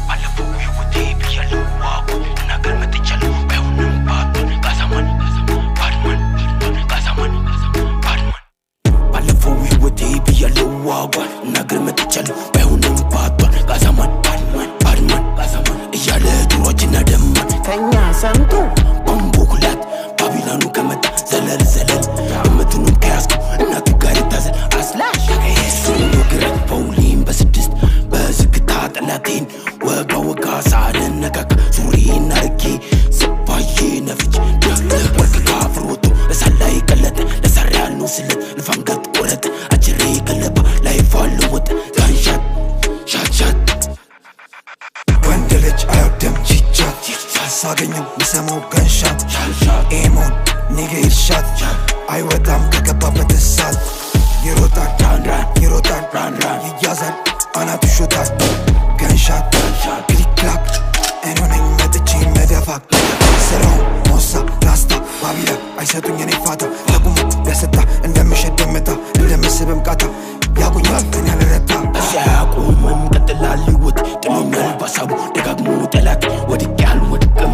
ባለፈው ህይወቴ ብያለሁ ዋው ነገር መጥቻለሁ ባይሆንም ባድማን ጋዛማን ባድማን ጋዛማን ባድማን ባለፈው ህይወቴ ብያለሁ ዋው ነገር መጥቻለሁ ባይሆንም ባድማን ጋዛማን ባድማን ጋዛማን እያለ ድሮጅና ደማን ከኛ ሰምቶ ቦምቦኩላት ባቢላኑ ከመጣ ዘለል እምትኑን ከያዝኩ እናቱ ጋር ይታዘል አስላሽ እሱን ግረት ፖሊን በስድስት በዝግታ ጠላቴን ወጋ ሳደን ነካካ ሱሪና ርኬ ስባዬ ነፍች ወርቅ ካፍር ወጡ እሳላይ ቀለጠ ለሰራ ያልነው ስለት ልፋንገት ቆረጠ አጅሬ ገለባ ላይፍ አለወጠ ጋንሻት ሻት ወንድ ልጅ አይወድም ቺቻት ሳገኘው ምሰማው ጋንሻት ኤሞን ኒጌ ይርሻት አይወጣም ከገባበት እሳት ይሮጣል ራን ይያዛል አናቱ ሾታል ጋንሻት ክሊክላክ እኔ መጥቼ መደፋክ ስራው ሞሳ ራስታ ባቢላ አይሰጡኝ እኔ ፋታ ለቁሙ ቢያሰጣ እንደምሸደምታ እንደምስብም ቃታ ያቁኛል እኔ አልረታ ሲያቁምም ቀጥላል ሊወት ጥሎኛል ባሳቡ ደጋግሞ ጠላት ወድቄ አልወድቅም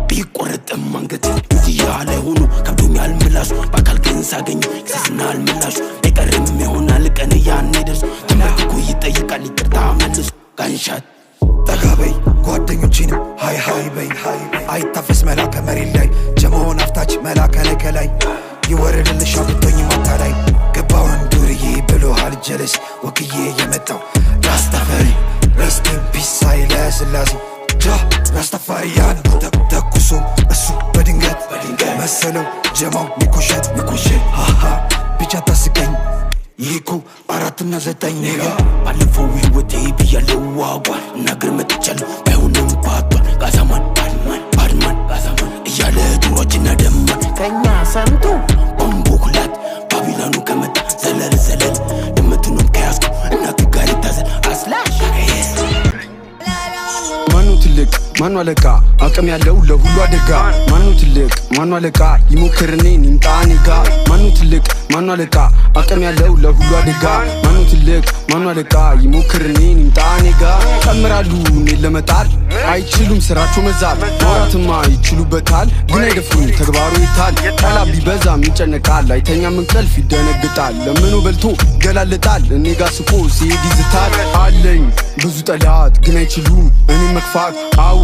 ቢቆረጥም አንገት እንዲህ ያለ ሆኖ ከብዶኛል ምላሱ በአካል ግን ሳገኘው ይሰስናል ምላሹ አይቀርም ይሆናል ቀን ያኔ ደርሶ ተመልክኮ ይጠይቃል ይቅርታ መልሶ ጋንሻት ጠጋበይ ጓደኞቼንም ሃይ በይ አይታፈስ መላ ከመሬት ላይ ጀመሆን አፍታች መላ ከላይ ይወረድልሻ ብቶኝ ማታ ላይ ገባውን ዱርዬ ብሎሃል ጀለስ ወክዬ የመጣው ራስታፈሪ ሬስት ኢን ፒስ ኃይለ ሥላሴ ራስታፋሪያን ተኩሶ እሱ በድንገት መሰለው ጀማው ሚኮሸት ሃሃ ብቻ ታስቀኝ ይኮ 4-9 ኔጋ ባለፈው ህይወቴ ብያለሁ ዋጓ ነገር መጥቻለሁ ባይሆንም ባድማን ጋዛማን ባድማን ጋዛማን እያለ ድሮጅና ደማን ከኛ ሰምቶ ቦምቦኩላት ባቢላኑ ከመጣ ዘለል እምትኑን ከያዝኩ እናቱ ጋር ይታዘል አስላሽ ማኑ ትልቅ ማኑ አለቃ አቅም ያለው ለሁሉ አደጋ ማኑ ትልቅ ማኑ አለቃ ይሞክርኔ ንምጣ ኔጋ ማኑ ትልቅ ማኑ አለቃ አቅም ያለው ለሁሉ አደጋ ማኑ ትልቅ ማኑ አለቃ ይሞክርኔ ንምጣ ኔጋ ተምራሉ እኔን ለመጣል አይችሉም ስራቸው መዛል ማውራትማ ይችሉበታል ግን አይደፍሩም ተግባሩ ይታል ቃላ ቢበዛም ይጨነቃል አይተኛም እንቅልፍ ይደነግጣል ለምኑ በልቶ ገላለጣል እኔ ጋር ስቆ ሲሄድ ይዝታል አለኝ ብዙ ጠላት ግን አይችሉም እኔ መክፋት አው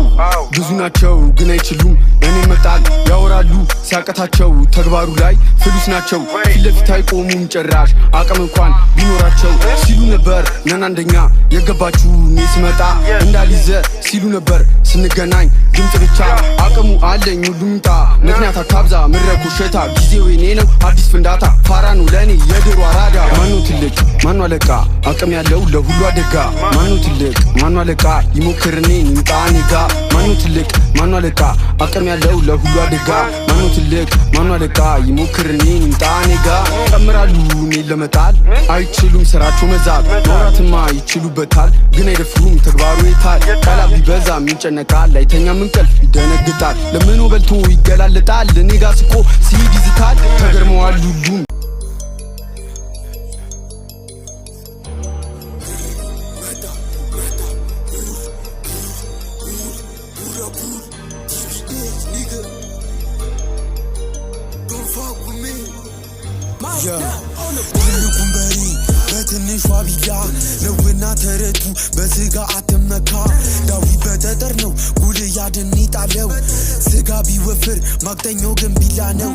ብዙ ናቸው ግን አይችሉም እኔ መጣል ያወራሉ ሲያቀታቸው ተግባሩ ላይ ፍሉስ ናቸው ፊትለፊት አይቆሙም ጭራሽ አቅም እንኳን ቢኖራቸው ሲሉ ነበር ነን አንደኛ የገባችሁ እኔ ስመጣ እንዳልይዘ ሲሉ ነበር ስንገናኝ ድምጽ ብቻ አቅሙ አለኝ ሁሉምጣ ምክንያት አታብዛ ምረቁ ሸታ ጊዜው የኔ ነው አዲስ ፍንዳታ ፋራኑ ለኔ የድሮ አራዳ ማኑ ትልቅ ማኑ አለቃ አቅም ያለው ለሁሉ አደጋ ማኑ ትልቅ ማኑ አለቃ ይሞክርኔ ንምጣ ኔጋ ማኑ ትልቅ ማኑ አለቃ አቅም ያለው ለሁሉ አደጋ ማኑ ትልቅ ማኑ አለቃ ይሞክርኔ ንምጣ ኔጋ ተምራሉ እኔን ለመጣል አይችሉም ስራቸው መዛል ማውራትማ ይችሉበታል ግን አይደፍሩም ተግባሩ ይታል ቃላ ቢበዛም ይጨነቃል አይተኛም እንቅልፍ ይደነግጣል ለምኑ በልቶ ይገላለጣል እኔ ጋር ስቆ ሲሄድ ይዝታል ተገርመዋል ሁሉም ትልቁን በሬ በትንሿ ቢላ ነውና ተረቱ በስጋ አትመካ ዳዊት በጠጠር ነው ጎልያድን ይጣለው ስጋ ቢወፍር ማቅጠኛው ግን ቢላ ነው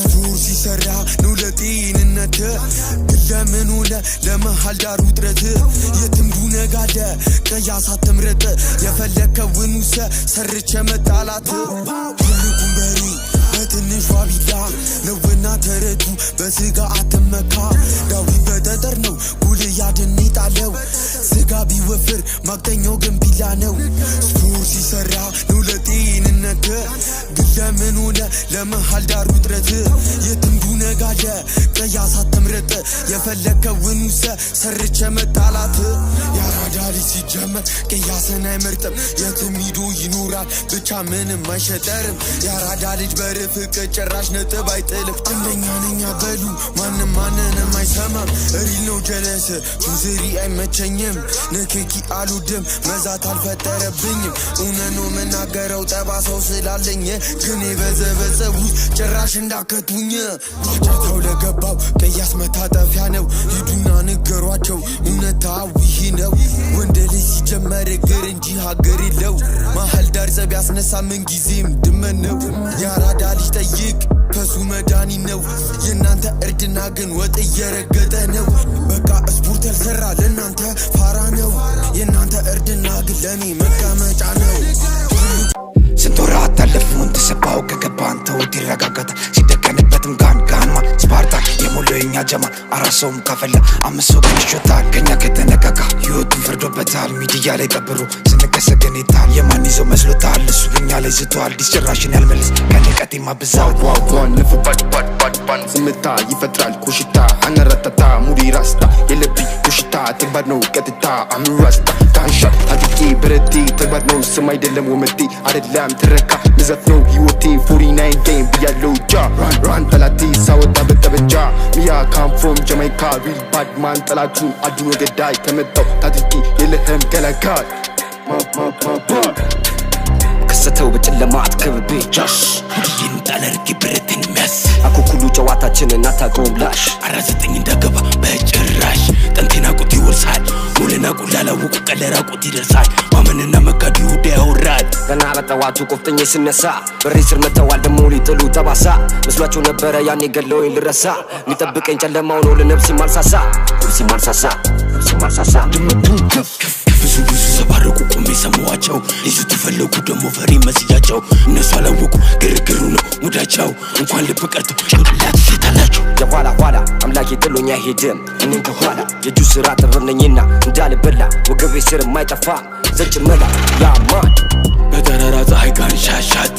ሱር ሲሰራ ነው ለጤንነት ለምን ሆነ ለመሃል ዳሩ ጥረት የትምዱ ነጋደ ቀያሳ ትምረጥ የፈለከውን ውሰ ሰርቼ መጣላት ትልቁን በሬ በትንሿ ቢላ ነውና ተረቱ በስጋ አትመካ ዳዊት በጠጠር ነው ጎልያድን ይጣለው ስጋ ቢወፍር ማቅጠኛው ግን ቢላ ነው ሱር ሲሰራ ነው ለጤንነት ግን ለምን ሆነ ለመሃል ዳሩ ጥረት የትምዱ ነጋደ ቀያሳ ትምረጥ የፈለከውን ውሰ ሰርቼ መጣላት ያራዳ ልጅ ሲጀመር ቅያስን አይመርጥም የትም ሂዶ ይኖራል ብቻ ምንም አይሸጠርም ያራዳ ልጅ በርፍ በፍቅር ጭራሽ ነጥብ አይጥልም አንደኛ ነኝ በሉ ማንንም አይሰማም ሪል ነው ጀለስ ዙሪ አይመቸኝም ንክኪ አልወድም መዛት አልፈጠረብኝም እውነቱ መናገረው ጠባሳው ስላለኝ ግን በዘበዘቡ ጭራሽ እንዳከቱኝ ዋጫታው ለገባው ቀያስ መታጠፊያ ነው ሂዱና ንገሯቸው እውነታው ይሄ ነው ወንድ ልጅ ሲጀመር እግር እንጂ ሀገር የለው መሀል ዳር ጸብ ያስነሳ ምን ጊዜም ድመን ነው ያራዳ ልጅ ጠይቅ ከሱ መዳኒ ነው የናንተ እርድና ግን ወጥ እየረገጠ ነው በቃ ስፖርት ያልሰራ ለናንተ ፋራ ነው የናንተ እርድና ግን ለኔ መቀመጫ ነው ስንቶራ ታለፉን ተሰባው ከገባን ተውት ይረጋጋታ ሲደከንበትም ጋንማ ስፓርታ የሞሎኛ ጀማ አራሶም ካፈላ አምሶ ከሽታል ከኛ ከተነካካ ህይወቱን ፈርዶበታል ሚዲያ ላይ ቀብሩ ስንከሰገን ይታል የማን ይዞ መስሎታል እሱ በኛ ላይ ዝቷል ዲስጭራሽን ያልመለስ ከነቀቴማ ብዛው ዋው ንፍባድ ስምታ ይፈጥራል ኩሽታ አነረታታ ሙዲ ራስታ የለቢ ኩሽታ ተግባር ነው ቀጥታ አምራስታ ካንሻ አጥቂ ብረቲ ተግባር ነው ስም አይደለም ወመቴ አይደለም ትረካ ምዘት ነው ህይወቴ 49 game ብያለው ጃ ራን ጠላቴ ሳወጣ በጠበጃ ሚያ come from Jamaica real bad man ጠላቱን አድኖ ገዳይ ከመጣው ታጥቂ የለህም ገላጋይ ከሰተው በጨለማ አትከብቤ ጃሽ ሁዲን ጣለርኪ ብረትን ሚያስ አኩኩሉ ጨዋታችንን አታቆም ላሽ 49 እንደገባ በጭራሽ ጠንቴና ቁት ይወርሳል ሙለና ቁላላውቁ ቀለራ ቁት ይደርሳል ማመንና መጋዲ ሁዳ ያወራል ገና በጠዋቱ ቆፍጠኝ ስነሳ በሬ ስር መተዋል ደሞ ሊጥሉ ተባሳ መስሏቸው ነበረ ያኔ ገለውኝ ልረሳ ሚጠብቀኝ ጨለማው ነው ለነፍስ ማልሳሳ ድምቱ ከፍ ብዙ ሰባረቁ ቆሜ ሰማዋቸው ይዙ ተፈለጉ ደሞ ፈሪ መስያቸው እነሱ አላወቁ ግርግሩ ነው ሙዳቸው እንኳን ልብ ቀርቶ ጭንቅላት ይታላቸው የኋላ አምላኬ ጥሎኛ ሄደም እኔን ከኋላ የጁ ስራ ተረነኝና እንዳልበላ ወገቤ ስር የማይጠፋ ዘጭ መላ ያማን በተራራ ፀሐይ ጋር ሻሻት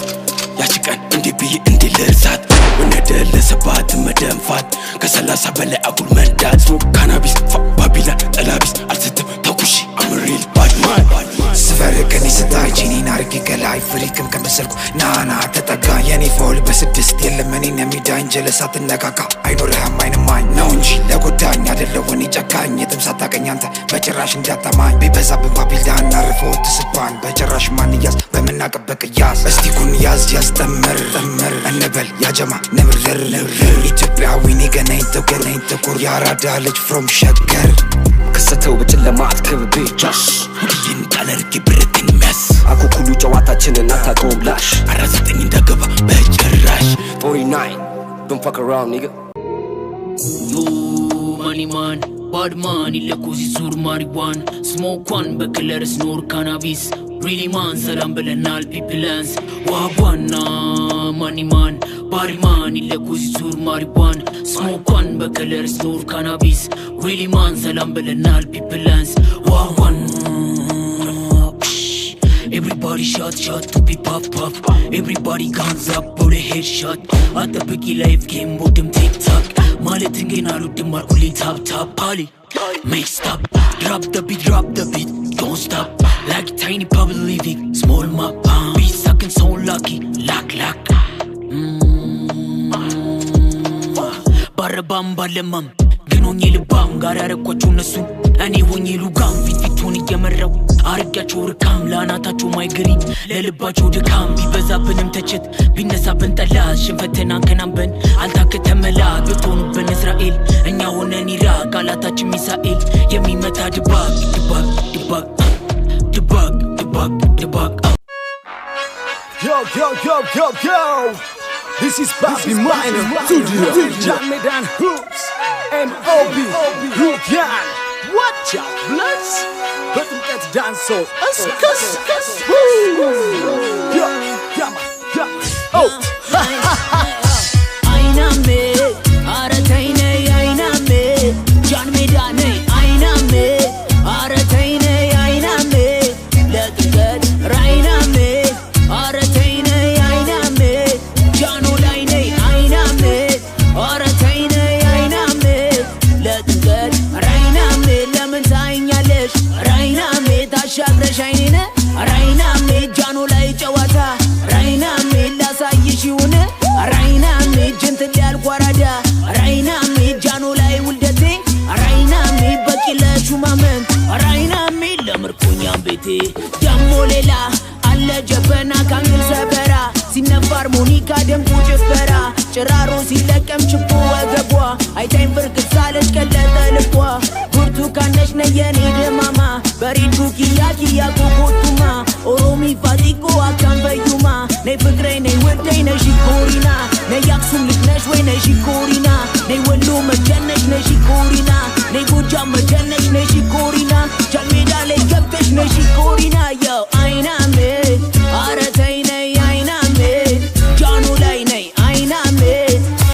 ያችቀን እንዴ ብዬ እንዴ ለርሳት ወነደለሰባት መደንፋት ከ30 በላይ አጉል መንዳት ካናቢስ ባቢላ ጠላቢስ አልሰተም ተኩሽ አምሪል ባድማን ስፈርቅን ስታይቺኒን አርጊ ከላይ ፍሪክም ከመሰልኩ ናና ተጠጋ የኔ ፎል በስድስት የለም እኔን የሚዳኝ ጀለሳት ነካካ አይኖርህም አይንማኝ ነው እንጂ ለጎዳኝ አደለውን ጨካኝ የትም ሳታቀኝ አንተ በጭራሽ እንዳታማኝ ቢበዛብን ባቢልዳ እናርፈው ትስባን በጭራሽ ማንያዝ በምናቀበቅ ያዝ እስቲ ኩን ያዝ ጠመር እንበል ያጀማ ነብር ኢትዮጵያዊ ነገነኝ ጥቁር ያራዳ ልጅ ፍሮም ሸገር ከሰተው በጨለማ አትከብቤ ጃሽ ሁዲን ጣለርኪ ብረትን ሚያስ አኩኩሉ ጨዋታችንን አታቆም ላሽ 49 እንደገባ በጭራሽ 49 don't fuck around nigga yo money man bad man ilekuzi sur marijuana smoke one bekleres nur cannabis really man salam belenal people's wabana money man bad man ilekuzi sur marijuana smoke one bekleres nur cannabis really man salam belenal people's wabana everybody shot to be pop everybody guns up for a headshot at the big life game modem TikTok maletin genalu dimar kuli top pali make stop drop the beat don't stop like tiny public living small map be sucking so lucky lock barabam balemam ግኖኝ ልባም ጋር ያረኳቸው እነሱ እኔ ሆኜ ሉጋም ፊቱን እየመራው አርጋቸው ርካም ላናታቸው ማይግሪኝ ለልባቸው ድካም ቢበዛብንም ተችት ቢነሳብን ጠላት ሽንፈትን አንከናንበን አልታከተመላ ብትሆኑብን እስራኤል እኛ ሆነን ኢራቅ ቃላታችን ሚሳኤል የሚመታ ድባቅ Yo This is Bobby Minor Studio John Medan Hoops and Obi Rugan Watch out bloods በጥምቀት ዳንሶ እስከስ አይናሜ አረተይኔ አይናሜ ጃን ሜዳ ነይ አይናሜ አረተይኔ አይናሜ ለጥምቀት ራይናሜ አረተይኔ አይናሜ ጃኖ ላይ ነይ አይናሜ አረተይኔ አይናሜ ለጥምቀት ራይናሜ ለምን ታይኛለሽ ራይናሜ ታሻግረሽ አይኔነ ራይናሜ ጃኖ ላይ ጨዋታ ራይናሜ ላሳይሽ ይሁን ቤቴ ደሞ ሌላ አለ ጀበና ካንግል ሰፈራ ሲነፋ ሃርሞኒካ ደምቁ ጭፈራ ጭራሮ ሲለቀም ችቦ ወገቧ አይታይም ፍርክት ሳለች ቀለጠ ልቧ ብርቱካን ነሽ ነየኔ ድማማ በሬዱ ኪያ ኪያ ኮኮቱማ ኦሮሚ ፋጢቆ አካም በዩማ ነይ ፍቅሬ ነይ ውዴ ነይ ሽኮሪና ነይ አክሱም ልጅ ነሽ ወይ ነይ ሽኮሪና ነይ ወሎ መጀነሽ ነይ ሽኮሪና ነይ ጎጃም መጀነሽ ነይ ሽኮሪና